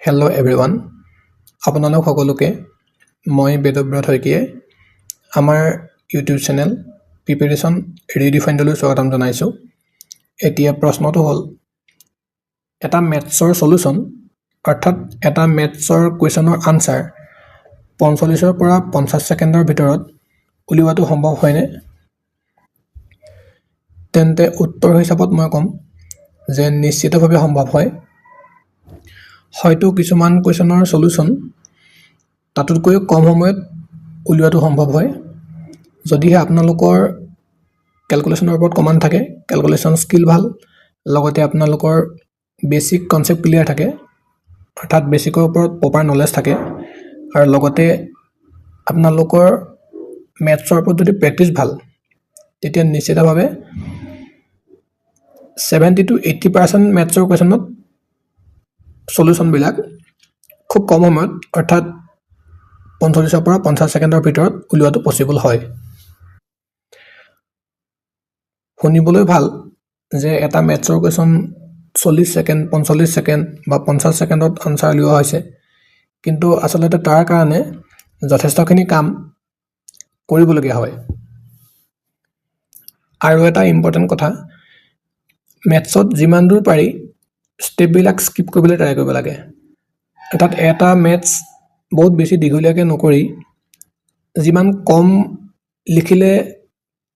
Hello' everyone, আপোনালোক সকলোকে মই বেদব্ৰত শইকীয়াই আমাৰ ইউটিউব চেনেল প্ৰিপেৰেশ্যন ৰিডিফাইণ্ডলৈ স্বাগতম জনাইছোঁ। এতিয়া প্ৰশ্নটো হ'ল এটা মেথছৰ চলুশ্যন অৰ্থাৎ এটা মেথছৰ কুৱেশ্যনৰ আনচাৰ ৪৫ৰ পৰা ৫০ ছেকেণ্ডৰ ভিতৰত উলিওৱাটো সম্ভৱ হয়নে? তেন্তে উত্তৰ হিচাপত মই ক'ম যে নিশ্চিতভাৱে সম্ভৱ হয়। হয়তো কিছুমান কুৱেশ্যনৰ চলুশ্যন তাতোতকৈ কম সময়ত উলিওৱাটো সম্ভৱ হয়, যদিহে আপোনালোকৰ কেলকুলেশ্যনৰ ওপৰত কমাণ্ড থাকে, কেলকুলেশ্যন স্কিল ভাল, লগতে আপোনালোকৰ বেছিক কনচেপ্ট ক্লিয়াৰ থাকে, অৰ্থাৎ বেছিকৰ ওপৰত প্ৰপাৰ নলেজ থাকে, আৰু লগতে আপোনালোকৰ মেথছৰ ওপৰত যদি প্ৰেক্টিছ ভাল, তেতিয়া নিশ্চিতভাৱে 70 to 80% মেথছৰ কুৱেশ্যনত চলুশ্যনবিলাক খুব কম সময়ত অৰ্থাৎ ৪৫ৰ পৰা ৫০ ছেকেণ্ডৰ ভিতৰত উলিওৱাটো পচিবল হয়। শুনিবলৈ ভাল যে এটা মেথছৰ কুৱেশ্যন ৪০ ছেকেণ্ড, ৪৫ ছেকেণ্ড বা ৫০ ছেকেণ্ডত আনচাৰ উলিওৱা হৈছে, কিন্তু আচলতে তাৰ কাৰণে যথেষ্টখিনি কাম কৰিবলগীয়া হয়। আৰু এটা ইম্পৰ্টেণ্ট কথা, মেথছত যিমান দূৰ পাৰি ষ্টেপবিলাক স্কিপ কৰিবলৈ ট্ৰাই কৰিব লাগে। অৰ্থাৎ এটা মেথছ বহুত বেছি দীঘলীয়াকৈ নকৰি যিমান কম লিখিলে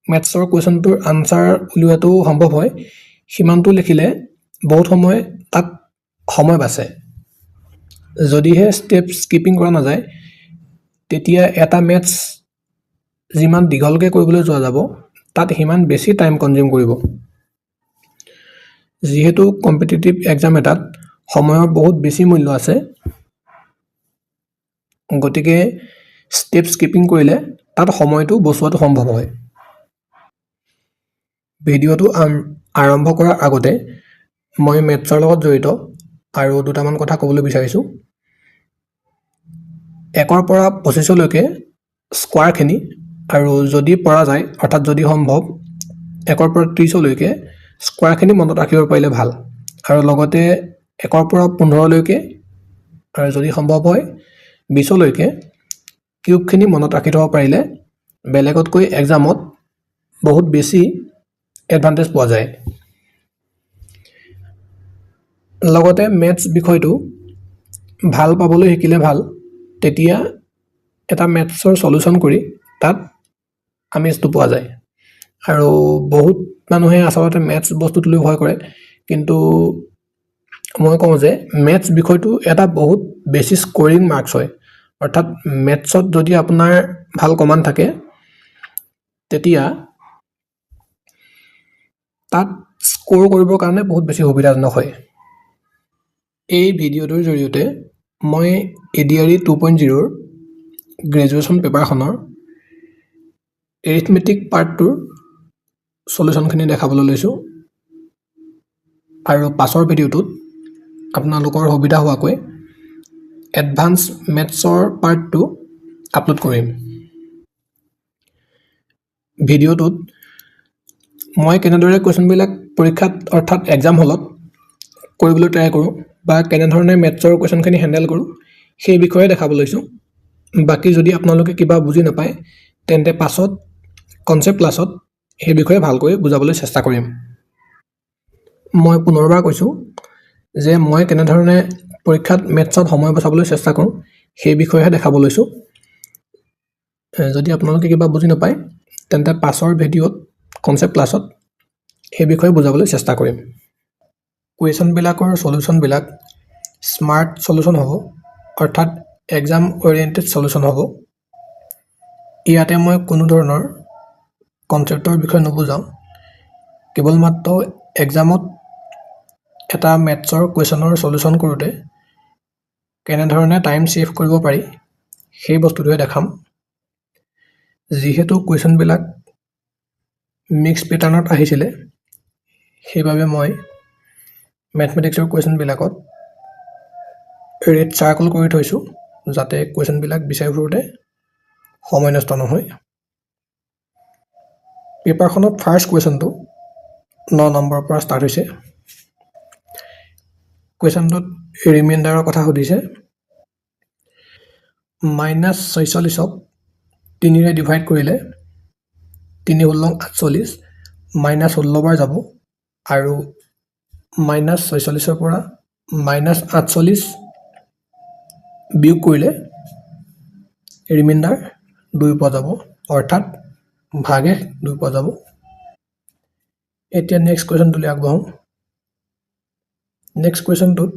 মেথছৰ কুৱেশ্যনটোৰ আনচাৰ উলিওৱাটো সম্ভৱ হয়, সিমানটো লিখিলে বহুত তাত সময় বাচে। যদিহে ষ্টেপ স্কিপিং কৰা নাযায়, তেতিয়া এটা মেথছ যিমান দীঘলকৈ কৰিবলৈ যোৱা যাব, তাত সিমান বেছি টাইম কনজিউম কৰিব। যিহেতু কম্পিটিটিভ এক্সাম এটাত সময়ৰ বহুত বেছি মূল্য আছে, গতিকে ষ্টেপ স্কিপিং কৰিলে তাত সময়টো বচোৱাটো সম্ভৱ হয়। ভিডিঅ'টো আৰম্ভ কৰাৰ আগতে মই মেথছৰ লগত জড়িত আৰু দুটামান কথা ক'বলৈ বিচাৰিছোঁ। ১ৰ পৰা ২৫লৈকে স্কোৱাৰখিনি, আৰু যদি পৰা যায় অৰ্থাৎ যদি সম্ভৱ ১ৰ পৰা ৩০লৈকে স্কোৱাৰখিনি মনত ৰাখিব পাৰিলে ভাল, আৰু লগতে ১ৰ পৰা ১৫লৈকে আৰু যদি সম্ভৱ হয় ২০লৈকে কিউবখিনি মনত ৰাখি থ'ব পাৰিলে বেলেগতকৈ এক্সামত বহুত বেছি এডভান্টেজ পোৱা যায়। লগতে মেথছ বিষয়টো ভাল পাবলৈ শিকিলে ভাল, তেতিয়া এটা মেথছৰ চলুশ্যন কৰি তাত আমেজটো পোৱা যায়। আৰু বহুত মানুহে আচলতে মেথছ বস্তুটোলৈ ভয় কৰে, কিন্তু মই কওঁ যে মেথছ বিষয়টো এটা বহুত বেছি স্ক'ৰিং মাৰ্কছ হয়। অৰ্থাৎ মেথছত যদি আপোনাৰ ভাল কমাণ্ড থাকে, তেতিয়া তাত স্ক'ৰ কৰিবৰ কাৰণে বহুত বেছি সুবিধাজনক হয়। এই ভিডিঅ'টোৰ জৰিয়তে মই ADRE 2.0ৰ গ্ৰেজুৱেশ্যন পেপাৰখনৰ এৰিথমেটিক পাৰ্টটোৰ চলুশ্যনখিনি দেখাবলৈ লৈছোঁ, আৰু পাছৰ ভিডিঅ'টোত আপোনালোকৰ সুবিধা হোৱাকৈ এডভান্স মেথছৰ পাৰ্টটো আপলোড কৰিম। ভিডিঅ'টোত মই কেনেদৰে কুৱেশ্যনবিলাক পৰীক্ষাত অৰ্থাৎ এক্সাম হলত কৰিবলৈ ট্ৰাই কৰোঁ বা কেনেধৰণে মেথছৰ কুৱেশ্যনখিনি হেণ্ডেল কৰোঁ, সেই বিষয়ে দেখাবলৈ লৈছোঁ। বাকী যদি আপোনালোকে কিবা বুজি নাপায়, তেন্তে পাছত কনচেপ্ট ক্লাছত সেই বিষয়ে ভালকৈ বুজাবলৈ চেষ্টা কৰিম। মই পুনৰবাৰ কৈছোঁ যে মই কেনেধৰণে পৰীক্ষাত মেথছত সময় বচাবলৈ চেষ্টা কৰোঁ, সেই বিষয়েহে দেখাব লৈছোঁ। যদি আপোনালোকে কিবা বুজি নাপায়, তেন্তে পাছৰ ভিডিঅ'ত কনচেপ্ট ক্লাছত সেই বিষয়ে বুজাবলৈ চেষ্টা কৰিম। কুৱেশ্যনবিলাকৰ চলুশ্যনবিলাক স্মাৰ্ট চলুশ্যন হ'ব, অৰ্থাৎ এক্সাম অৰিয়েণ্টেড চলুশ্যন হ'ব। ইয়াতে মই কোনো ধৰণৰ কনচেপ্টৰ বিষয়ে নুবুজাওঁ, কেৱল মাত্ৰ এক্সামত এটা মেথছৰ কুৱেশ্যনৰ চলুশ্যন কৰোঁতে কেনেধৰণে টাইম ছেভ কৰিব পাৰি, সেই বস্তুটোৱে দেখাম। যিহেতু কুৱেশ্যনবিলাক মিক্স পেটাৰ্ণত আহিছিলে, সেইবাবে মই মেথমেটিক্সৰ কুৱেশ্যনবিলাকত ৰেড চাৰ্কল কৰি থৈছোঁ, যাতে কুৱেশ্যনবিলাক বিচাৰি ফুৰোঁতে সময় নষ্ট নহয়। পেপাৰখনত ফাৰ্ষ্ট কুৱেশ্যনটো ৯ নম্বৰৰ পৰা ষ্টাৰ্ট হৈছে। কুৱেশ্যনটোত ৰিমাইণ্ডাৰৰ কথা সুধিছে। -46ক 3ৰে ডিভাইড কৰিলে 3 ষোল্ল 48 -16 বাৰ যাব আৰু -46ৰ পৰা -48 বিয়োগ কৰিলে ৰিমাইণ্ডাৰ 2 পোৱা যাব, অৰ্থাৎ ভাগে 2 পোৱা যাব। এতিয়া নেক্সট কুৱেশ্যনটোলৈ আগবাঢ়োঁ। নেক্সট কুৱেশ্যনটোত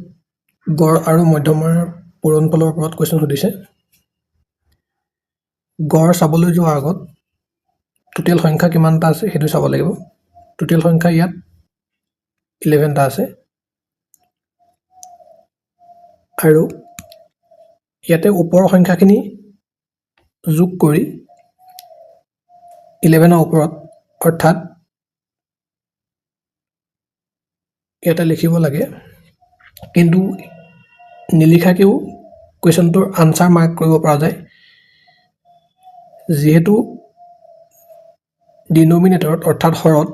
গড় আৰু মধ্যমাৰ পূৰণফলৰ ওপৰত কুৱেশ্যন সুধিছে। গড় চাবলৈ যোৱাৰ আগত টোটেল সংখ্যা কিমানটা আছে সেইটো চাব লাগিব। টোটেল সংখ্যা ইয়াত 11টা আছে আৰু ইয়াতে ওপৰৰ সংখ্যাখিনি যোগ কৰি 11ৰ ওপৰত অৰ্থাৎ ইয়াতে লিখিব লাগে, কিন্তু নিলিখাকেও কুৱেশ্যনটোৰ আনচাৰ মাৰ্ক কৰিব পৰা যায়। যিহেতু ডিনমিনেটৰত অৰ্থাৎ হৰত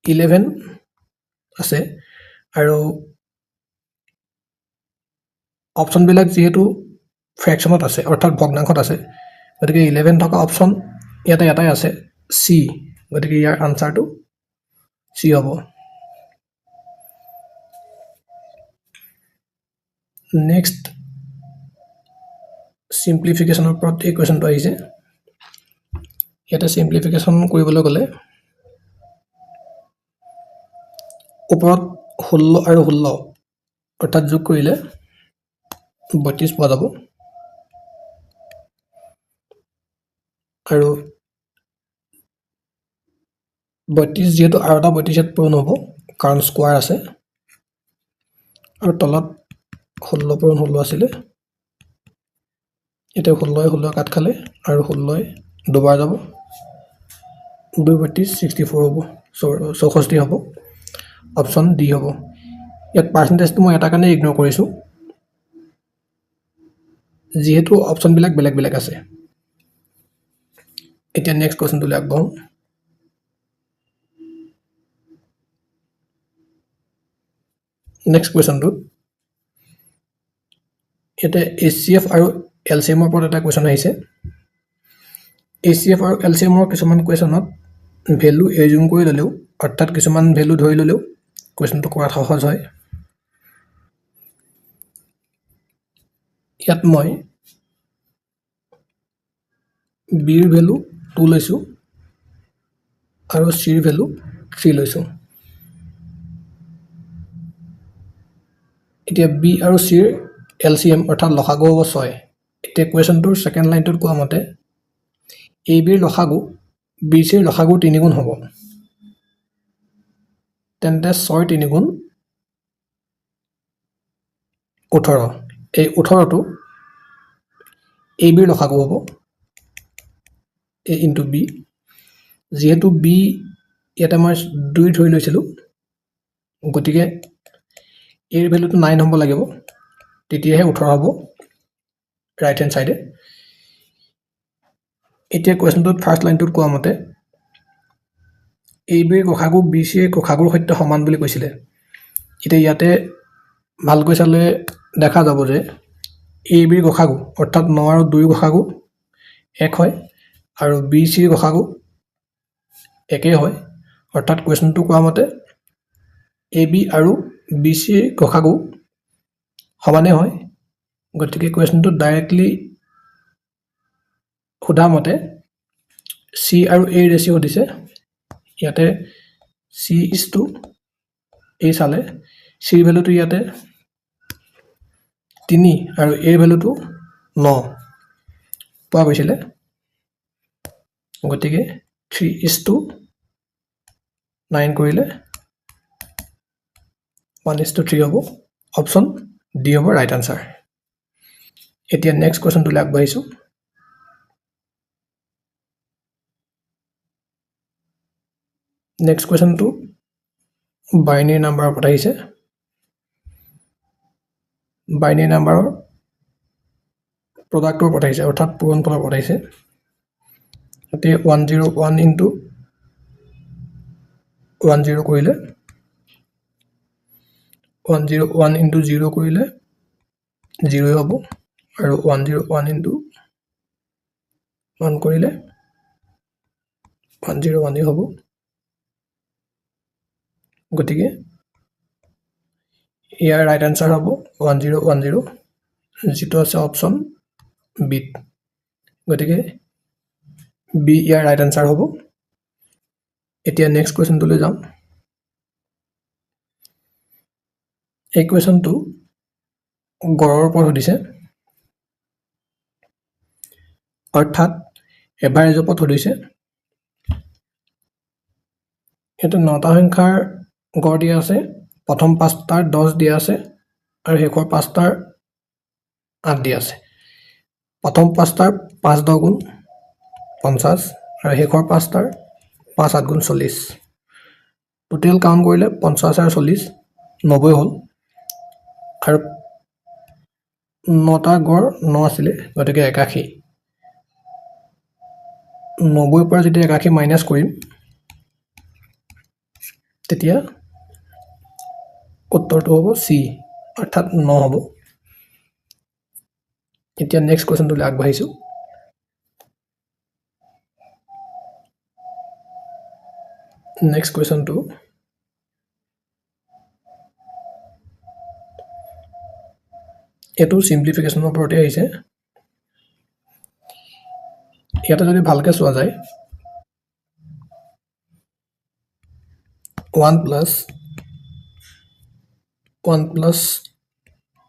11 আছে আৰু অপশ্যনবিলাক যিহেতু ফ্ৰেকশ্যনত আছে অৰ্থাৎ ভগ্নাংশত আছে, গতিকে 11 থকা অপশ্যন ইয়াতে এটাই আছে, চি। গতিকে ইয়াৰ আনচাৰটো চি হ'ব। নেক্সট চিম্প্লিফিকেশ্যনৰ ওপৰত এই কুৱেশ্যনটো আহিছে। ইয়াতে চিম্প্লিফিকেশ্যন কৰিবলৈ গ'লে ওপৰত 16 আৰু 16 অৰ্থাৎ যোগ কৰিলে 32 পোৱা যাব আৰু 32 যিহেতু আৰু এটা 32 ইয়াত পূৰণ হ'ব কাৰণ স্কোৱাৰ আছে আৰু তলত 16 পূৰণ 16 আছিলে, এতিয়া 16 কাট খালে আৰু 16 দুবাৰ যাব, 2 32 64 হ'ব, 64 হ'ব। অপশ্যন ডি হ'ব। ইয়াত পাৰ্চেণ্টেজটো মই এটা কাৰণে ইগন'ৰ কৰিছোঁ, যিহেতু অপশ্যনবিলাক বেলেগ বেলেগ আছে। এতিয়া নেক্সট কুৱেশ্যনটোলৈ আগবাঢ়োঁ। নেক্সট কুৱেশ্যনটোত ইয়াতে HCF আৰু LCM ওপৰত এটা কুৱেশ্যন আহিছে। HCF আৰু LCM কিছুমান কুৱেশ্যনত ভেলু এজিউম কৰি ল'লেও অৰ্থাৎ কিছুমান ভেলু ধৰি ল'লেও কুৱেশ্যনটো কৰাত সহজ হয়। ইয়াত মই বিৰ ভেলু 2 লৈছোঁ আৰু চিৰ ভেলু 3 লৈছোঁ। এতিয়া বি আৰু চিৰ LCM অৰ্থাৎ লসাগু হ'ব 6। এতিয়া কুৱেশ্যনটোৰ ছেকেণ্ড লাইনটোত কোৱা মতে এ বিৰ লসাগু বি চিৰ লসাগুৰ 3 গুণ হ'ব, তেন্তে 6 3 গুণ 18। এই 18টো এ বিৰ লসাগু হ'ব, এ ইনটু বি। যিহেতু বি ইয়াতে মই 2 ধৰি লৈছিলোঁ, গতিকে এৰ ভেলুটো 9 হ'ব লাগিব, তেতিয়াহে 18 হ'ব ৰাইট হেণ্ড চাইডে। এতিয়া কুৱেশ্যনটোত ফাৰ্ষ্ট লাইনটোত কোৱা মতে এ বিৰ গসাগু বি চিৰ গসাগুৰ সৈতে সমান বুলি কৈছিলে। এতিয়া ইয়াতে ভালকৈ চালে দেখা যাব যে এ বিৰ গসাগু অৰ্থাৎ 9 আৰু 2 গসাগু 1 হয় আৰু বি চিৰ গসাগু একেই হয়, অৰ্থাৎ কুৱেশ্যনটো কোৱা মতে এ বি আৰু বি চিৰ গসাগু সমানে হয়। গতিকে কুৱেশ্যনটো ডাইৰেক্টলি সোধা মতে চি আৰু এ ৰেচিঅ' সুধিছে। ইয়াতে চি ইজ টু এ চালে চিৰ ভেলুটো ইয়াতে 3 আৰু এৰ ভেলুটো 9 পোৱা গৈছিলে, গতিকে 3:9 কৰিলে 1:3 হ'ব। অপশ্যন ডি হ'ব ৰাইট আনচাৰ। এতিয়া নেক্সট কুৱেশ্যনটোলৈ আগবাঢ়িছোঁ। নেক্সট কুৱেশ্যনটো বাইনেৰী নাম্বাৰৰ ওপৰত আহিছে। বাইনেৰী নাম্বাৰৰ প্ৰডাক্টৰ ওপৰত আহিছে অৰ্থাৎ পূৰণফলৰ ওপৰত আহিছে। এতিয়া 101 ইনটু 10 কৰিলে 101 ইনটু 0 কৰিলে 0 হ'ব আৰু 101 ইনটু 1 কৰিলে 101 হ'ব গতিকে ইয়াৰ ৰাইট আনসাৰ হ'ব 1010 যেটো আছে অপচন বি গতিকে বি ইয়াৰ ৰাইট আনসাৰ হ'ব এতিয়া নেক্সট কোৱেশ্চনটোলৈ যাম এই কোৱেশ্চনটো গড়ৰ ওপৰত সুধিছে অৰ্থাৎ এভাৰেজ ওপৰত সুধিছে এটা 9টা সংখ্যাৰ গড় দিয়া আছে প্ৰথম 5টাৰ 10 দিয়া আছে আৰু শেষৰ 5টাৰ 8 দিয়া আছে প্ৰথম 5টাৰ 5 10 গুণ 50 আৰু শেষৰ 5টাৰ 5 8 গুণ 40 টোটেল কাউন্ট কৰিলে 50 আৰু 40 90 হ'ল আৰু 9টা গড় 9 আছিলে গতিকে 81 90 পৰা যেতিয়া 81 মাইনাস কৰিম তেতিয়া উত্তৰটো হ'ব সি অৰ্থাৎ 9 হ'ব এতিয়া নেক্সট কোৱেশ্চনটোলৈ আগবাঢ়িছো নেক্সট কোৱেশ্চনটো এটো সিম্পলিফিকেশনৰ ওপৰতে আহিছে ইয়াতে যদি ভালকে চোৱা যায় 1 plus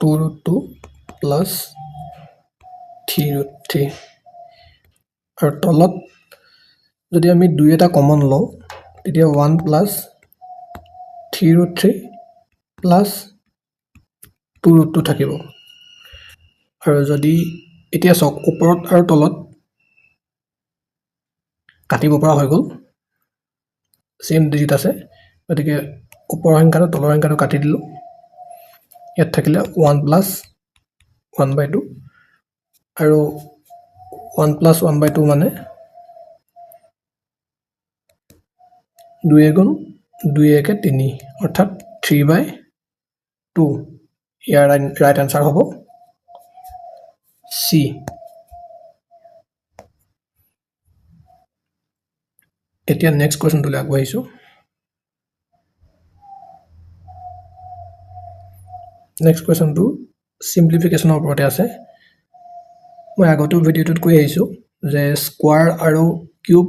2 root 2 plus 3 root 3 আৰু তলত যদি আমি দুই এটা কমন লওঁ তেতিয়া 1 plus 3 root 3 plus 2 root 2 থাকিব আৰু যদি এতিয়া সক ওপৰত আৰু তলত কাটিব পৰা হৈ গ'ল সেম ডিজিট আছে গতিকে ওপৰৰ সংখ্যাটো তলৰ সংখ্যাটো কাটি দিলো ইয়াত থাকিলে 1 plus 1/2 আৰু 1 plus 1/2 মানে 2 গুণ 2 1 3 অৰ্থাৎ 3/2 ইয়াৰ ৰাইট আনসাৰ হ'ব সি এতিয়া নেক্সট কোৱেশ্চনটোলৈ আগবাঢ়িছো নেক্সট কোৱেশ্চনটো সিম্পলিফিকেশনৰ ওপৰতে আছে মই আগতো ভিডিওটোত কৈ আহিছো যে স্কোয়াৰ আৰু কিউব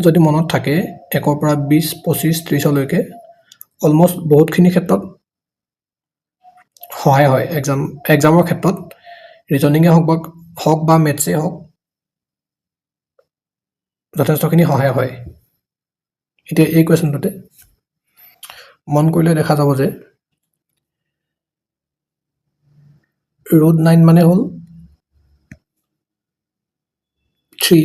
যদি মনত থাকে 1 ৰ পৰা 20 25 30 লৈকে অলমোস্ট বহুতখিনি ক্ষেত্ৰত সহায় হয় এক্সামৰ ক্ষেত্ৰত ৰিজনিং হওক বা মেথছে হওক যথেষ্টখিনি সহায় হয় এতিয়া এই কোৱেশ্চনটোতে মন কৰিলে দেখা যাব যে root 9 মানে হল 3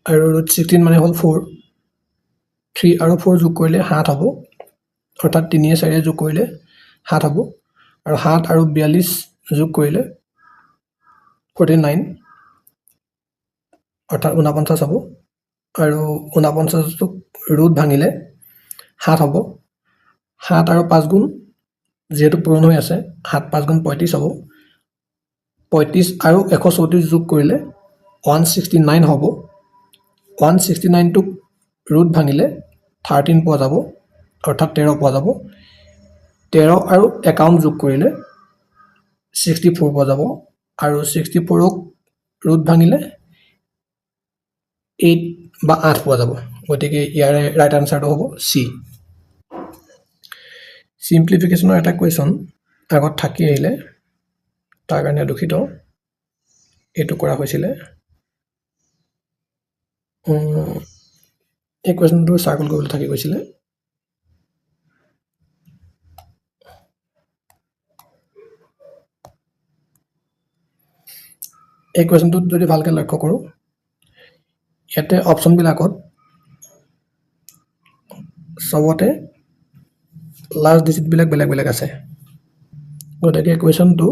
আৰু root 16 মানে হল 4 3 আৰু 4 যোগ কৰিলে 7 হ'ব অৰ্থাৎ 3 4 যোগ কৰিলে 7 হ'ব আৰু 7 আৰু 42 যোগ কৰিলে 49 অৰ্থাৎ 49 হ'ব আৰু 49 টোক ৰুট ভাঙিলে 7 হ'ব 7 আৰু 5 গুণ যেহেতু পূৰণ হৈ আছে 7 5 গুণ 35 হ'ব 35 আৰু 134 যোগ কৰিলে 169 হ'ব 169 টোক ৰুট ভাঙিলে 13 পোৱা যাব অৰ্থাৎ 13 পোৱা যাব 13 আৰু 51 যোগ কৰিলে 64 পোৱা যাব আৰু 64 ক ৰুট ভাঙিলে 8 বা 8 পোৱা যাব গতিকে ইয়াৰ ৰাইট আনসাৰটো হ'ব সি সিম্পলিফিকেশনৰ এটা কোৱেশ্চন আগত থাকি আহিলে তাৰ কাৰণে দুখিত এটো কৰা হৈছিলে এই কোৱেশ্চনটো সাৰ্কেল কৰিবলৈ থাকি গৈছিলে এই কোৱেশ্চনটোত যদি ভালকে লক্ষ্য কৰো ইয়াতে অপচন বিলাকত সবতে লাস্ট ডিজিট বিলাক বেলেগ আছে গতিকে কোৱেশ্চনটো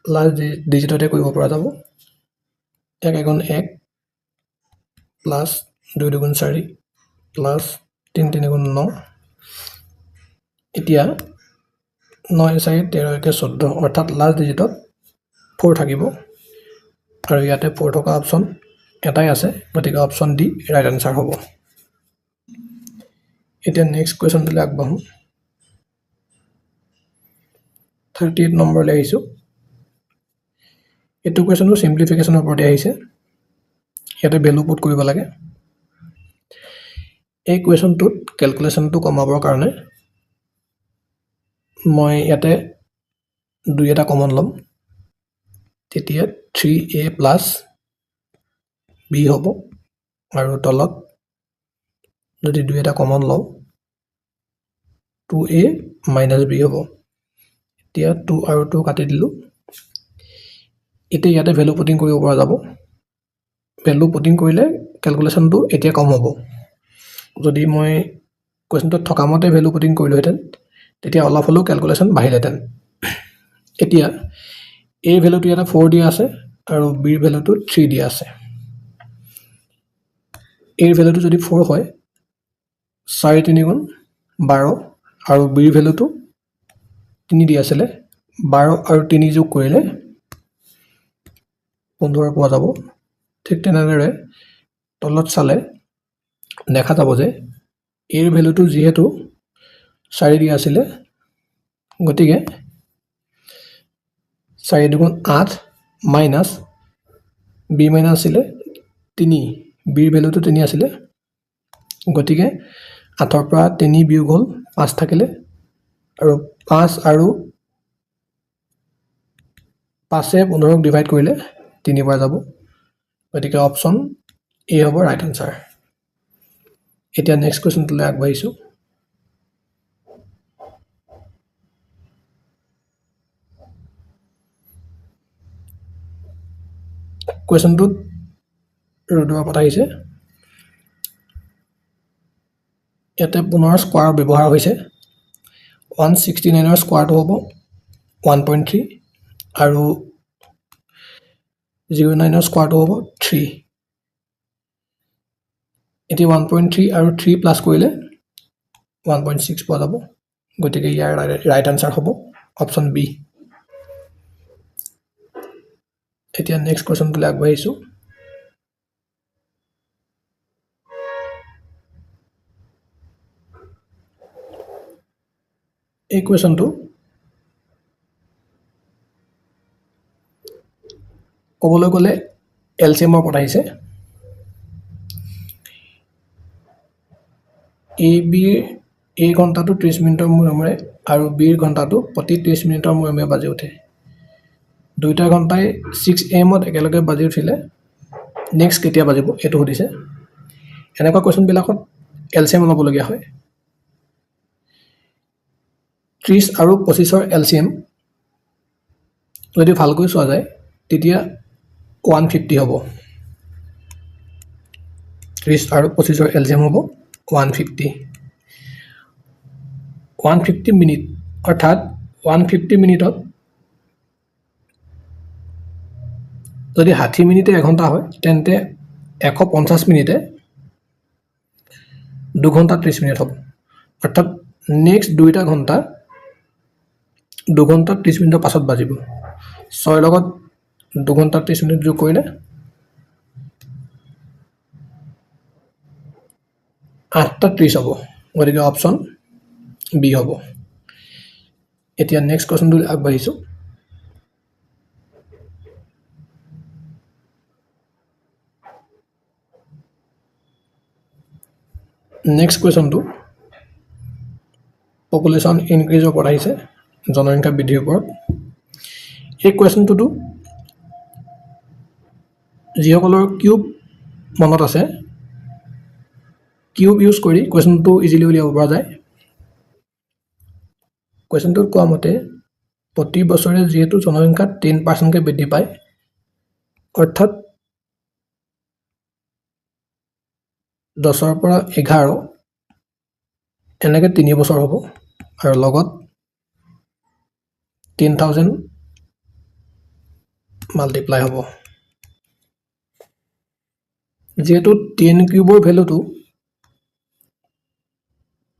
লাস্ট ডিজিটতে কৰিব পৰা যাব 1 গুণ 1 প্লাস 2 2 গুণ 4 প্লাস 3 3 গুণ 9 এতিয়া 9 4 13 1 14 অৰ্থাৎ লাষ্ট ডিজিটত 4 থাকিব আৰু ইয়াতে 4 থকা অপশ্যন এটাই আছে গতিকে অপশ্যন ডি ৰাইট আনসাৰ হ'ব এতিয়া নেক্সট কোৱেশ্যনটোলৈ আগবাঢ়ো 38 নম্বৰলৈ আহিছোঁ এইটো কোৱেশ্যনটো সিম্পলিফিকেশ্যনৰ ওপৰতে আহিছে ইয়াতে ভ্যালু পুট কৰিব লাগে এই কোৱেশ্যনটোত ক্যালকুলেশনটো কমাবৰ কাৰণে মই ইয়াতে দুই এটা কমন লম তেতিয়া 3a plus b হ'ব আৰু তলত যদি দুই এটা কমন লওঁ 2a minus b হ'ব এতিয়া 2 আৰু 2 কাটি দিলোঁ এতিয়া ইয়াতে ভ্যালু পুটিং কৰিব পৰা যাব ভ্যালু পুটিং কৰিলে ক্যালকুলেশনটো এতিয়া কম হ'ব যদি মই কোৱেশ্যনটোত থকা মতে ভ্যালু পুটিং কৰিলোহেঁতেন তেতিয়া অলপ হলেও ক্যালকুলেশন বাঢ়িলেহেঁতেন এতিয়া a ভ্যালুটো ইয়াতে 4 দিয়া আছে আৰু b ভ্যালুটো 3 দিয়া আছে a ভ্যালুটো যদি 4 হয় 4 3 গুণ 12 আৰু b ভ্যালুটো 3 দিয়া আছিল 12 আৰু 3 যোগ কৰিলে 15 পোৱা যাব ঠিক তেনেদৰে তলত চালে দেখা যাব যে a ভ্যালুটো যেহেতু 4 দিয়া আছিল গতিকে 4 দুগুণ 8 মাইনাস b মাইনাস আছিল 3 b ভ্যালুটো 3 আছিল গতিকে 8 ৰ পৰা 3 বিয়োগ হ'ল 5 থাকিলে আৰু 5 আৰু 5 এ 15 ক ডিভাইড কৰিলে 3 পৰা যাব গতিকে অপচন এ হ'ব ৰাইট আনসাৰ এতিয়া নেক্সট কোৱেশ্যনটোলৈ আগবাঢ়িছোঁ কোৱেশ্যনটোত ৰুটৰ কথা আহিছে ইয়াতে পুনৰ স্কোৱাৰ ব্যৱহাৰ হৈছে 169 ৰ স্কোৱাৰটো হ'ব 1.3 আৰু 09 ৰ স্কোৱাৰটো হ'ব 3 এতিয়া 1.3 আৰু 3 প্লাস কৰিলে 1.6 পোৱা যাব গতিকে ইয়াৰ ৰাইট আনসাৰ হ'ব অপশ্যন বি এতিয়া নেক্সট কোৱেশ্যনটোলৈ আগবাঢ়িছোঁ এই কোৱেশ্যনটো ক'বলৈ গ'লে এলচিএমৰ ওপৰত আহিছে এ বিৰ এই ঘণ্টাটো 30 মিনিটৰ মূৰে মূৰে আৰু বিৰ ঘণ্টাটো প্ৰতি 30 মিনিটৰ মূৰে মূৰে বাজি উঠে দুইটা ঘণ্টাই 6 AM একেলগে বাজি উঠিলে নেক্সট কেতিয়া বাজিব এইটো সুধিছে এনেকুৱা কোৱেশ্যনবিলাকত এলচিএম ল'বলগীয়া হয় 30 আৰু 25 ৰ এলচিএম যদি ভালকৈ চোৱা যায় তেতিয়া 150 হ'ব 30 আৰু 25 ৰ এলচিএম হ'ব 150 মিনিট অৰ্থাৎ 150 মিনিটত যদি 60 মিনিটে এঘণ্টা হয় তেন্তে 150 মিনিটে 2 ঘণ্টা 30 মিনিট হ'ব অৰ্থাৎ নেক্সট দুইটা ঘণ্টা 2 ঘণ্টা 30 মিনিটৰ পাছত বাজিব 6 লগত 2 ঘণ্টা 30 মিনিট যোগ কৰিলে 8টা 30 হ'ব গতিকে অপশ্যন বি হ'ব এতিয়া নেক্সট কোৱেশ্যনটো আগবাঢ়িছোঁ নেক্সট কোৱেশ্যনটো পপুলেশ্যন ইনক্ৰিজৰ ওপৰত আহিছে জনসংখ্যা বৃদ্ধিৰ ওপৰত এই কোৱেশ্যনটোতো যিসকলৰ কিউব মনত আছে কিউব ইউজ কৰি কোৱেশ্যনটো ইজিলি উলিয়াব পৰা যায় কোৱেশ্যনটোত কোৱা মতে প্ৰতি বছৰে যিহেতু জনসংখ্যা 10% কে বৃদ্ধি পায় অৰ্থাৎ 10 ৰ পৰা 11 এনেকৈ 3 বছৰ হ'ব আৰু লগত 10,000 মাল্টিপ্লাই হ'ব যেহেতু 10 কিউবৰ ভ্যালুটো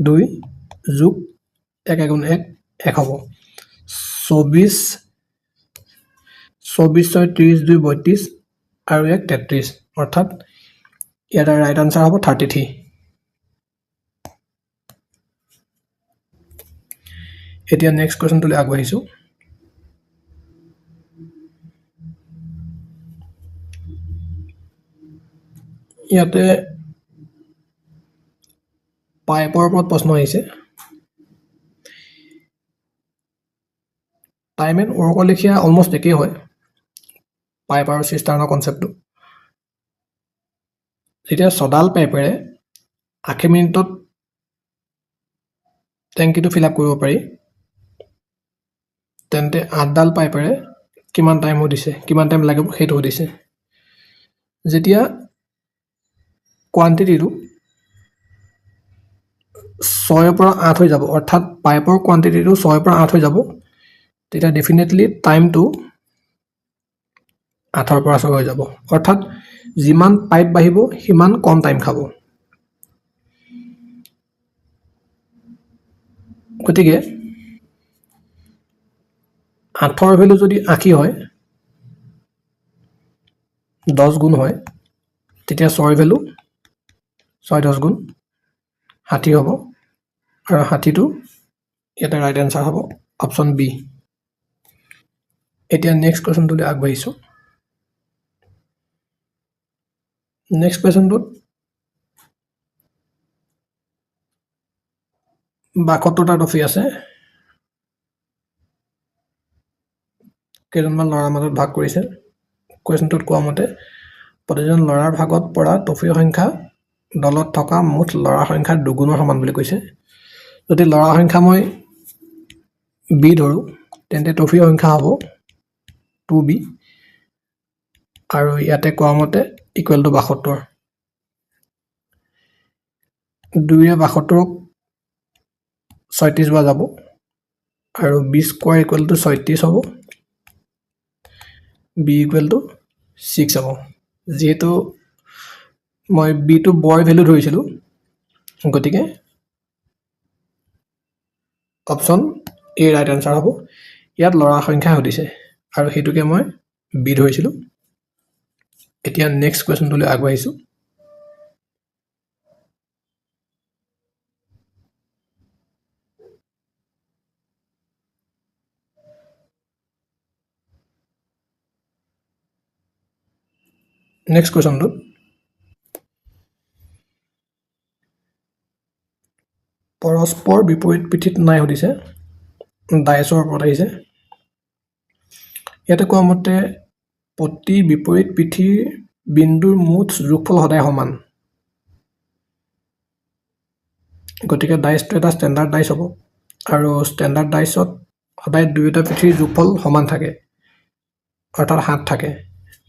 2 যোগ 1 গুণ 1 1 হ'ব 24 24 6 30 2 32 আৰু 1 33 অৰ্থাৎ ইয়াৰ ৰাইট আনসাৰ হ'ব 33 এতিয়া নেক্সট কোৱেশ্চনটো আগবাঢ়িছো ইয়াতে পাইপৰ ওপৰত প্ৰশ্ন আহিছে টাইম এণ্ড ৱৰ্কৰ লেখীয়া অলমষ্ট একেই হয় পাইপ আৰু চিষ্টাৰ্ণৰ কনচেপ্টটো যেতিয়া ছডাল পাইপেৰে 80 মিনিটত টেংকিটো ফিল আপ কৰিব পাৰি তেন্তে 8ডাল পাইপেৰে কিমান টাইম দিছে কিমান টাইম লাগিব সেইটো দিছে যেতিয়া কোৱান্টিটিটো 6 পৰা 8 হৈ যাব অৰ্থাৎ পাইপৰ কোৱান্টিটিটো 6 পৰা 8 হৈ যাব তেতিয়া ডেফিনেটলি টাইমটো 8 পৰা 6 হৈ যাব অৰ্থাৎ যিমান পাইপ বাঢ়িব সিমান কম টাইম খাব গতিকে 8ৰ ভ্যালু যদি 80 হয় 10 গুণ হয় তেতিয়া 6 ভ্যালু 6 10 গুণ 60 হ'ব আৰু 60টো এটা ৰাইট আনসাৰ হ'ব অপচন বি এতিয়া নেক্সট কোৱেশ্চনটো আগবাঢ়িছো নেক্সট কোৱেশ্চনটোত 72টা ট্ৰফি আছে কেইজনমান ল'ৰাৰ মাজত ভাগ কৰিছে কোৱেশ্চনটোত কোৱা মতে প্ৰতিজন ল'ৰাৰ ভাগত পৰা ট্ৰফিৰ সংখ্যা দলত থকা মুঠ ল'ৰাৰ সংখ্যাৰ দুগুণৰ সমান বুলি কৈছে যদি ল'ৰাৰ সংখ্যা মই বি ধৰো তেন্তে ট্ৰফিৰ সংখ্যা হ'ব 2b আৰু ইয়াতে কোৱা মতে ইকুৱেল টু 72 2ৰে 72ক 36 বাৰ যাব আৰু b স্কয়াৰ ইকুৱেল টু 36 হ'ব b ইকুৱেল টু 6 হ'ব যেহেতু মই b টু বয় ভ্যালু ধৰিছিলো গতিকে অপচন এ ৰাইট আনসাৰ হ'ব ইয়াত ল'ৰাৰ সংখ্যা হদিছে আৰু হেতুকে মই বি ধৰিছিলো এতিয়া নেক্সট কোৱেশ্চনটো আগবাঢ়িছো নেক্সট কোৱেশ্চনটো পৰস্পৰ বিপৰীত পিঠিত নাই হদিছে ডাইছৰ ওপৰত আহিছে ইয়াতে কোৱা মতে প্ৰতি বিপৰীত পিঠিৰ বিন্দুৰ মুঠ যোগফল সদায় সমান গতিকে ডাইছটো এটা ষ্টেণ্ডাৰ্ড ডাইছ হ'ব আৰু ষ্টেণ্ডাৰ্ড ডাইছত সদায় দুয়োটা পিঠিৰ যোগফল সমান থাকে অৰ্থাৎ 7 থাকে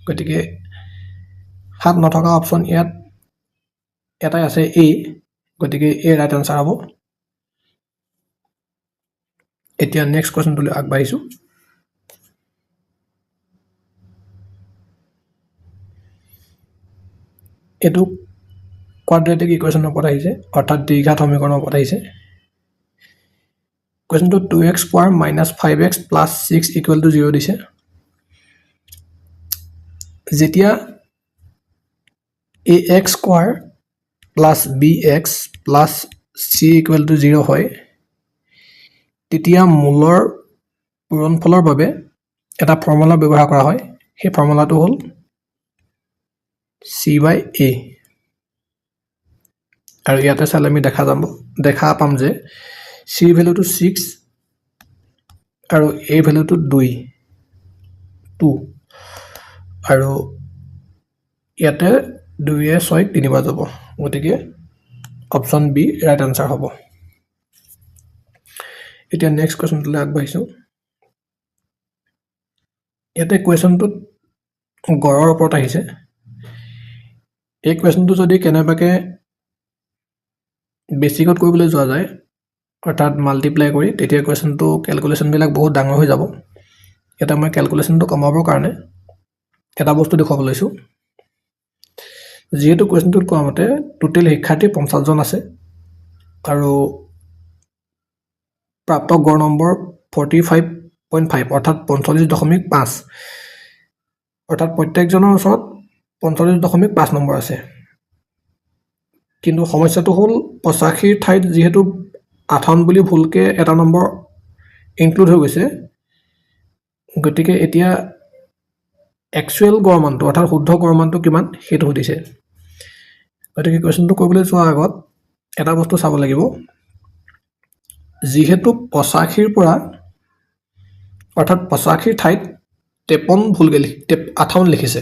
গতিকে 7 নথকা অপচন ইয়াত এটাই আছে এ গতিকে এ ৰাইট আনসাৰ হ'ব এতিয়া নেক্সট কোৱেশ্চনটো আগবাঢ়িছো এটো কোৱাড্ৰেটিক ইকুৱেশ্যনৰ ওপৰত আহিছে অৰ্থাৎ দ্বিঘাত সমীকৰণৰ ওপৰত আহিছে কোৱেশ্চনটো 2x স্কয়াৰ - 5x + 6 = 0 দিছে যেতিয়া ax স্কয়াৰ + bx + c = 0 হয় তেতিয়া মূলৰ পূৰণফলৰ বাবে এটা ফৰ্মুলা ব্যৱহাৰ কৰা হয় সেই ফৰ্মুলাটো হ'ল c/a আৰু ইয়াতে চালে আমি দেখা পাম যে c ভ্যালুটো 6 আৰু a ভ্যালুটো 2 আৰু ইয়াতে 2 6 তিনিবাৰ যাব গতিকে অপচন বি ৰাইট আনসাৰ হ'ব এতিয়া নেক্সট কোৱেশ্চনটো আগবাঢ়িছো ইয়াতে কোৱেশ্চনটোত গড়ৰ ওপৰত আহিছে এই কোৱেশ্চনটো যদি কেনেবাকে বেসিকত কৰিবলৈ যোৱা যায় অৰ্থাৎ মাল্টিপ্লাই কৰি তেতিয়া কোৱেশ্চনটো ক্যালকুলেশন বিলাক বহুত ডাঙৰ হৈ যাব এটা মই ক্যালকুলেশনটো কমাবৰ কাৰণে এটা বস্তু দেখুৱাব লৈছো যেহেতু কোৱেশ্চনটোত কোৱা মতে টোটাল শিক্ষাৰ্থী 50 জন আছে আৰু প্ৰাপ্ত গড় নম্বৰ 45.5 অৰ্থাৎ 45.5 অৰ্থাৎ প্ৰত্যেকজনৰ ওচৰত 45.5 নম্বৰ আছে। কিন্তু সমস্যাটো হ'ল 85ৰ ঠাইত যিহেতু 58 বুলি ভুলকৈ এটা নম্বৰ ইনক্লুড হৈ গৈছে, গতিকে এতিয়া একচুৱেল গড় মানটো অৰ্থাৎ শুদ্ধ গড় মানটো কিমান সেইটো সুধিছে। গতিকে কুৱেশ্যনটো কৰিবলৈ যোৱাৰ আগত এটা বস্তু চাব লাগিব, যিহেতু 85ৰ পৰা অৰ্থাৎ 85ৰ ঠাইত 58 লিখিছে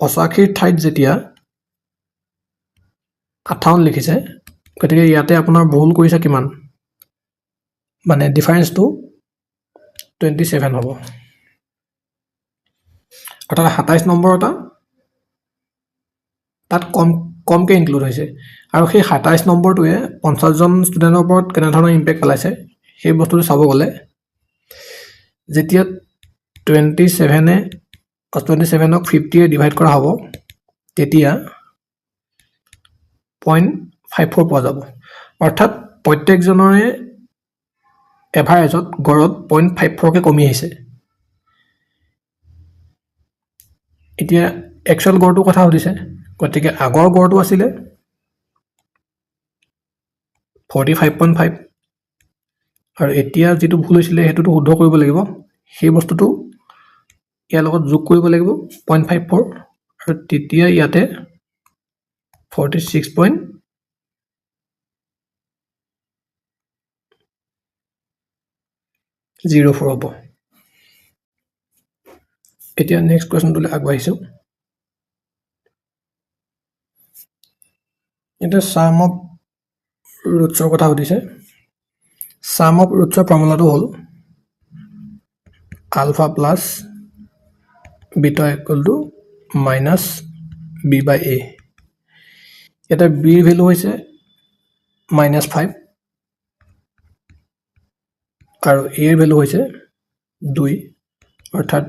85ৰ ঠাইত যেতিয়া 58 লিখিছে, গতিকে ইয়াতে আপোনাৰ ভুল কৰিছে কিমান, মানে ডিফাৰেঞ্চটো 27 হ'ব। অৰ্থাৎ 27 নম্বৰ এটা তাত কমকৈ ইনক্লুড হৈছে, আৰু সেই 27 নম্বৰটোৱে 50জন ষ্টুডেণ্টৰ ওপৰত কেনেধৰণৰ ইম্পেক্ট পেলাইছে সেই বস্তুটো চাব গ'লে, যেতিয়া 27ক 50য়ে ডিভাইড কৰা হ'ব তেতিয়া 0.54 পোৱা যাব। অৰ্থাৎ প্ৰত্যেকজনৰে এভাৰেজত গড়ত 0.54কৈ কমি আহিছে। এতিয়া একচুৱেল গড়টোৰ কথা সুধিছে, গতিকে আগৰ গড়টো আছিলে 45.5 আৰু এতিয়া যিটো ভুল হৈছিলে সেইটোতো শুদ্ধ কৰিব লাগিব, সেই বস্তুটো ইয়াৰ লগত যোগ কৰিব লাগিব 0.54 আৰু তেতিয়া ইয়াতে 46.04 হ'ব। এতিয়া নেক্সট কুৱেশ্যনটোলৈ আগবাঢ়িছোঁ। এতিয়া ছাম অফ ৰুটছৰ কথা সুধিছে। ছাম অফ ৰুটছৰ ফৰ্মুলাটো হ'ল alpha plus beta equal to minus B by A. ইয়াতে বিৰ ভেলু হৈছে -5 আৰু এৰ ভেলু হৈছে 2, অৰ্থাৎ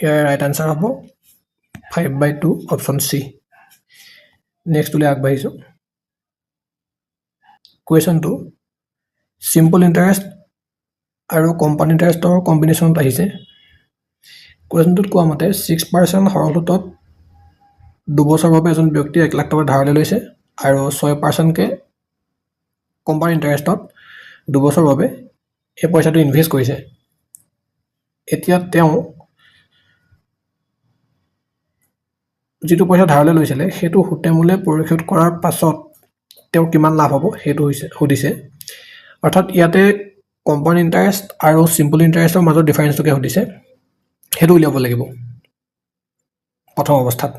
ইয়াৰ ৰাইট আনচাৰ হ'ব 5/2 অপশ্যন চি। নেক্সটলৈ আগবাঢ়িছোঁ। কুৱেশ্যনটো চিম্পল ইণ্টাৰেষ্ট আৰু কম্পাউণ্ড ইণ্টাৰেষ্টৰ কম্বিনেশ্যনত আহিছে। কুৱেশ্যনটোত কোৱা মতে 6% সৰল সুতত 2 বছৰৰ বাবে এজন ব্যক্তিয়ে 1 লাখ টকা ধাৰলৈ লৈছে আৰু 6%কৈ কম্পাউণ্ড ইণ্টাৰেষ্টত 2 বছৰৰ বাবে এই পইচাটো ইনভেষ্ট কৰিছে। এতিয়া তেওঁ যিটো পইচা ধাৰলৈ লৈছিলে সেইটো সুতে-মূলে পৰিশোধ কৰাৰ পাছত তেওঁৰ কিমান লাভ হ'ব সেইটো সুধিছে। অৰ্থাৎ ইয়াতে কম্পাউণ্ড ইণ্টাৰেষ্ট আৰু চিম্পল ইণ্টাৰেষ্টৰ মাজত ডিফাৰেঞ্চটোকে সুধিছে, সেইটো উলিয়াব লাগিব প্ৰথম অৱস্থাত।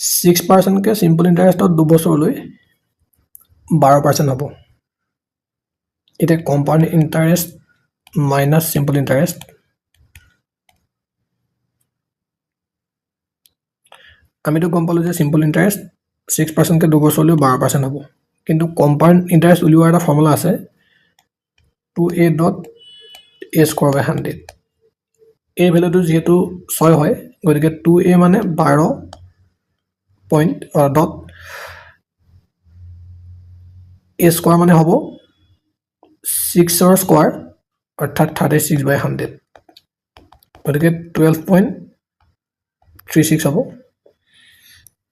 6%কৈ চিম্পল ইণ্টাৰেষ্টত 2 বছৰলৈ 12% হ'ব। এতিয়া compound interest minus simple interest, আমিতো গম পালোঁ যে চিম্পল ইণ্টাৰেষ্ট 6%কৈ 2 বছৰলৈ 12% হ'ব, কিন্তু কম্পাউণ্ড ইণ্টাৰেষ্ট উলিওৱাৰ এটা ফৰ্মুলা আছে 2a.a²/100। এই ভেলুটো যিহেতু 6 হয়, গতিকে 2a মানে 12 পইণ্ট ডট a² মানে হ'ব 6ৰ স্কোৱাৰ অৰ্থাৎ 36/100, গতিকে 12.36 হ'ব।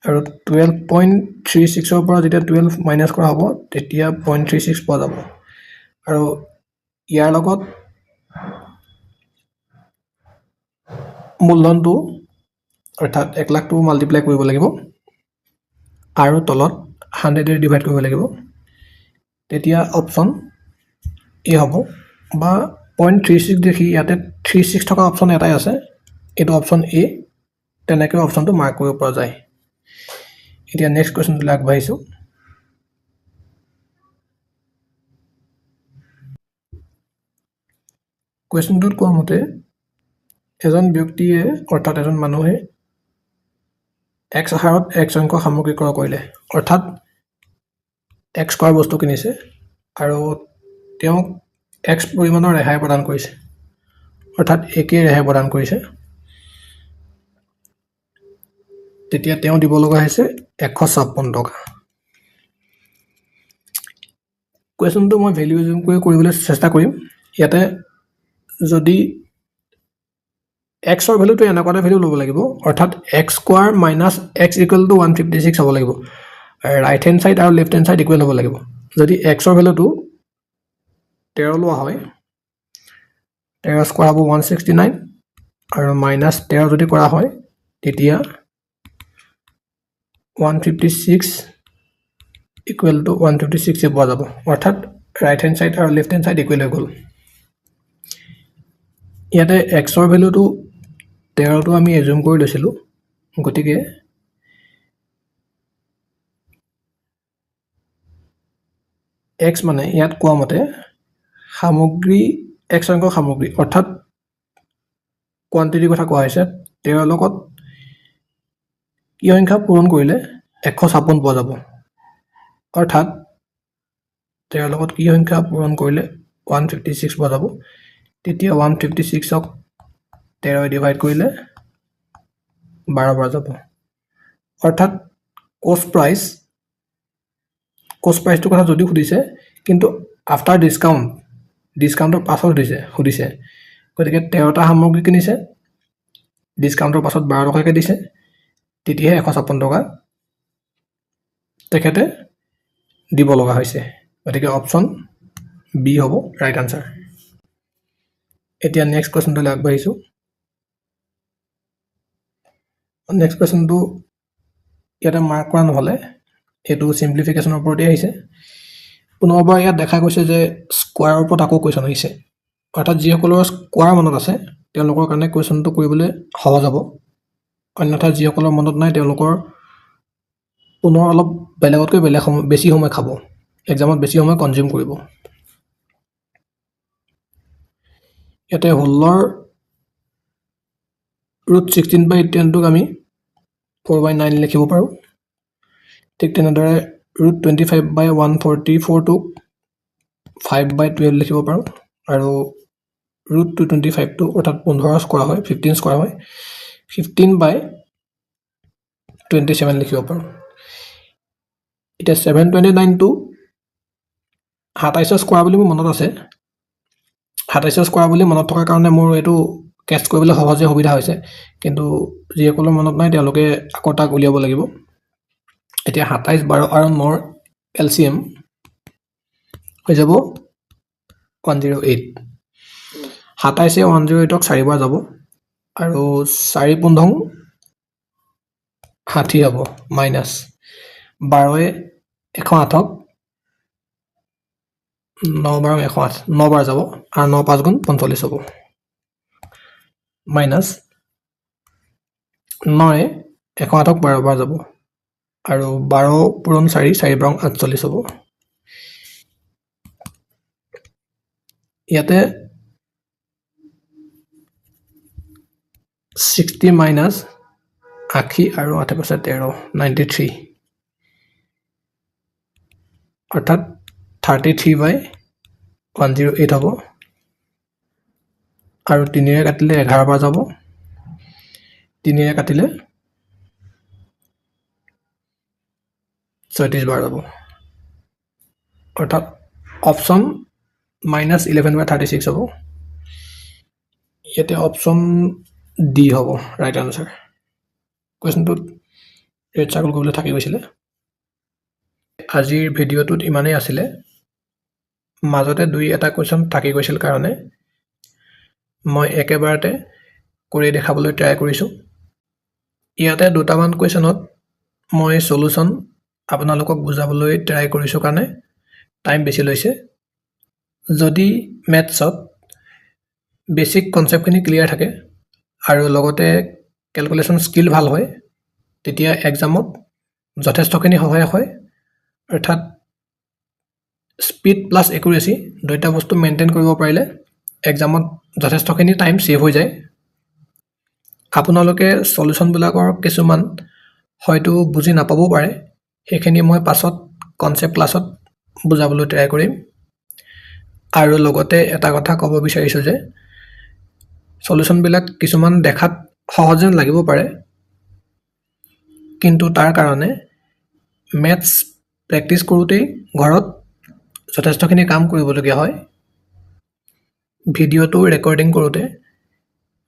আৰু 12.36ৰ পৰা যেতিয়া 12 মাইনাছ কৰা হ'ব তেতিয়া 0.36 পোৱা যাব। আৰু ইয়াৰ লগত মূলধনটো অৰ্থাৎ 1 লাখটো মাল্টিপ্লাই কৰিব লাগিব আৰু তলত 100ৰে ডিভাইড কৰিব লাগিব, তেতিয়া অপশ্যন এ হ'ব। বা 0.36 দেখি ইয়াতে 36 থকা অপশ্যন এটাই আছে, এইটো অপশ্যন এ, তেনেকৈ অপশ্যনটো মাৰ্ক কৰিব পৰা যায়। এতিয়া নেক্সট কুৱেশ্যনটোলৈ আগবাঢ়িছোঁ। কুৱেশ্যনটোত কোৱা মতে এজন ব্যক্তিয়ে অৰ্থাৎ এজন মানুহে x হাৰত x সংখ্যক সামগ্ৰী ক্ৰয় কৰিলে, অৰ্থাৎ x স্কোৱাৰ বস্তু কিনিছে আৰু তেওঁক x পৰিমাণৰ ৰেহাই প্ৰদান কৰিছে, অৰ্থাৎ একে ৰেহাই প্ৰদান কৰিছে। তেতিয়া তেওঁ দিব লগা হৈছে 156 টকা। কুৱেশ্যনটো মই ভেলিউ জুম কৰি কৰিবলৈ চেষ্টা কৰিম। ইয়াতে যদি এক্সৰ ভেলুটো এনেকুৱা এটা ভেলু ল'ব লাগিব, অৰ্থাৎ x square minus x equal to 156 হ'ব লাগিব। ৰাইট হেণ্ড ছাইড আৰু লেফ্ট হেণ্ড ছাইড ইকুৱেল হ'ব লাগিব। যদি এক্সৰ ভেলুটো 13 লোৱা হয়, 13 স্কোৱাৰ হ'ব 169 আৰু মাইনাছ 13 যদি কৰা হয় তেতিয়া 156 ইকুৱেল টু 156 পোৱা যাব, অৰ্থাৎ ৰাইট হেণ্ড ছাইড আৰু লেফ্ট হেণ্ড ছাইড ইকুৱেল হৈ গ'ল। ইয়াতে এক্সৰ ভেলুটো 13টো আমি এজুম কৰি লৈছিলোঁ, গতিকে এক্স মানে ইয়াত কোৱা মতে সামগ্ৰী, এক্স সংখ্যক সামগ্ৰী অৰ্থাৎ কোৱান্টিটিৰ কথা কোৱা হৈছে। 13 লগত কি সংখ্যা পূৰণ কৰিলে 156 পোৱা যাব, অৰ্থাৎ 13 লগত কি সংখ্যা পূৰণ কৰিলে 156 পোৱা যাব। তেতিয়া 156ক 13 ডিভাইড কৰিলে 12 পোৱা যাব, অৰ্থাৎ কষ্ট প্ৰাইচটোৰ কথা যদিও সুধিছে, কিন্তু আফটাৰ ডিছকাউণ্টৰ পাছত সুধিছে। গতিকে 13টা সামগ্ৰী কিনিছে, ডিছকাউণ্টৰ পাছত 12 টকাকৈ দিছে, তেতিয়াহে 156 টকা তেখেতে দিব লগা হৈছে। গতিকে অপশ্যন বি হ'ব ৰাইট আনচাৰ। এতিয়া নেক্সট কুৱেশ্যনটোলৈ আগবাঢ়িছোঁ। নেক্সট কুৱেশ্যনটো ইয়াতে মাৰ্ক কৰা নহ'লে, এইটো চিম্প্লিফিকেশ্যনৰ ওপৰতে আহিছে। পুনৰবাৰ ইয়াত দেখা গৈছে যে স্কোৱাৰৰ ওপৰত আকৌ কুৱেশ্যন আহিছে, অৰ্থাৎ যিসকলৰ স্কোৱাৰ মনত আছে তেওঁলোকৰ কাৰণে কুৱেশ্যনটো কৰিবলৈ সহজ হ'ব, অন্যথা যিসকলৰ মনত নাই তেওঁলোকৰ পুনৰ অলপ বেলেগতকৈ বেছি সময় খাব, এক্সামত বেছি সময় কনজিউম কৰিব। ইয়াতে 16ৰ √16/10টোক আমি 4/9 লিখিব পাৰোঁ। ঠিক তেনেদৰে √25/144টোক 5/12 লিখিব পাৰোঁ, আৰু √225টো অৰ্থাৎ 15 স্কোৱাৰ হয়, 15 স্কোৱাৰ হয়, 15/27 লিখিব পাৰোঁ। এতিয়া 729টো 27 স্কোৱাৰ বুলি মোৰ মনত আছে, 27 স্কোৱাৰ বুলি মনত থকাৰ কাৰণে মোৰ এইটো কেচ কৰিবলৈ সহজে সুবিধা হৈছে, কিন্তু যিসকলৰ মনত নাই তেওঁলোকে আকৌ তাক উলিয়াব লাগিব। এতিয়া 27, 12 আৰু 9ৰ LCM হৈ যাব 108। 27 108ক 4 বাৰ যাব, আৰু 4 পোন্ধং 60 হ'ব, মাইনাছ 12 108ক 9 বাৰ 108, 9 বাৰ যাব, আৰু 9 5 গুণ 45 হ'ব, মাইনাছ 9 108ক 12 বাৰ যাব, আৰু 12 পূৰণ 4, 4 বাৰ 48 হ'ব। ইয়াতে 60 মাইনাছ 80 আৰু 8 পাছে 13, 93, অৰ্থাৎ 33/108 হ'ব, আৰু 3ৰে কাটিলে 11 বাৰ যাব, 3ৰে কাটিলে 36 বাৰ যাব, অৰ্থাৎ অপশ্যন -11/36 হ'ব। ইয়াতে অপশ্যন ডি হ'ব ৰাইট আনচাৰ। কুৱেশ্যনটোত ৰেড চাৰ্কল কৰিবলৈ থাকি গৈছিলে। আজিৰ ভিডিঅ'টোত ইমানেই আছিলে, মাজতে 2-এটা কুৱেশ্যন থাকি গৈছিল কাৰণে মই একেবাৰতে কৰি দেখাবলৈ ট্ৰাই কৰিছোঁ। ইয়াতে 2টামান কুৱেশ্যনত মই সলিউশ্যন আপোনালোকক বুজাবলৈ ট্ৰাই কৰিছোঁ কাৰণে টাইম বেছি লৈছে। যদি মেথছত বেছিক কনচেপ্টখিনি ক্লিয়াৰ থাকে আৰু লগতে কেলকুলেশ্যন স্কিল ভাল হয়, তেতিয়া এক্সামত যথেষ্টখিনি সহায় হয়, অৰ্থাৎ স্পীড প্লাছ একুৰেচি দুয়োটা বস্তু মেইনটেইন কৰিব পাৰিলে এক্সামত যথেষ্টখিনি টাইম ছেভ হৈ যায়। আপোনালোকে সলিউশ্যনবিলাকৰ কিছুমান হয়তো বুজি নাপাবও পাৰে, সেইখিনি মই পাছত কনচেপ্ট ক্লাছত বুজাবলৈ ট্ৰাই কৰিম। আৰু লগতে এটা কথা ক'ব বিচাৰিছোঁ যে সলিউশ্যনবিলাক কিছুমান দেখাত সহজ যেন লাগিব পাৰে, কিন্তু তাৰ কাৰণে মেথছ প্ৰেক্টিছ কৰোঁতেই ঘৰত যথেষ্টখিনি কাম কৰিবলগীয়া হয়। ভিডিঅ'টো ৰেকৰ্ডিং কৰোঁতে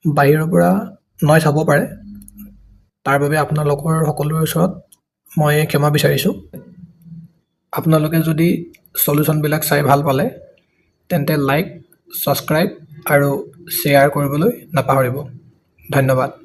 বাহিৰৰ পৰা নইজ হ'ব পাৰে, তাৰ বাবে আপোনালোকৰ সকলোৰে ওচৰত মই ক্ষমা বিচাৰিছোঁ। আপোনালোকে যদি সলিউশ্যনবিলাক চাই ভাল পালে তেন্তে লাইক, ছাবস্ক্ৰাইব আৰু শ্বেয়াৰ কৰিবলৈ নাপাহৰিব। ধন্যবাদ।